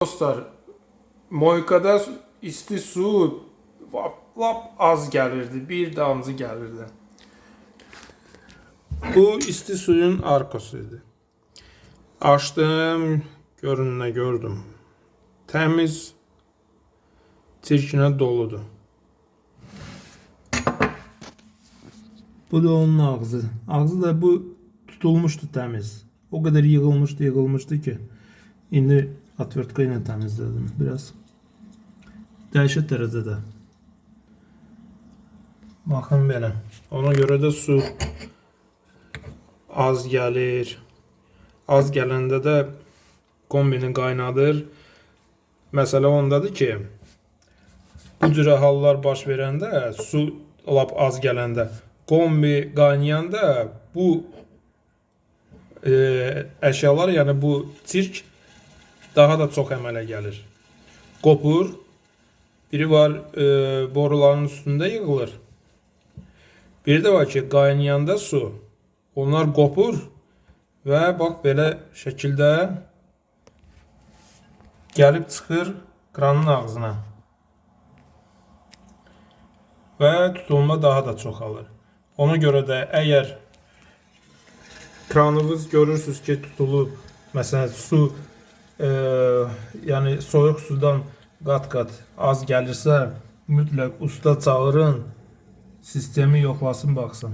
Dostlar, Moykada isti su lap az gəlirdi, bir damcı gəlirdi. Bu isti suyun arkasıydı. Açdım, görün nə gördüm. Təmiz, çirkinə doludur. Bu da onun ağzı. Ağzı da bu tutulmuşdu təmiz. O kadar yığılmışdı ki. İndi atvertka ilə təmizlədim biraz. Dəhşət dərəcədə. Baxın belə. Ona görə də su az gəlir. Az gələndə də kombini qaynadır. Məsələ ondadır ki, bu cürə hallar baş verəndə, su lap az gələndə, kombi qaynayanda bu əşyalar, yəni bu çirk daha da çox əmələ gəlir. Qopur. Biri var boruların üstündə yığılır. Biri də var ki, qaynayanda su, onlar qopur və bax belə şəkildə gəlib çıxır kranın ağzına. Və tutulma daha da çoxalır. Ona görə də əgər kranınız görürsünüz ki, tutulub, məsələn su, yəni soyuq sudan qat-qat az gəlirsə, mütləq usta çağırın, sistemi yoxlasın, baxsın.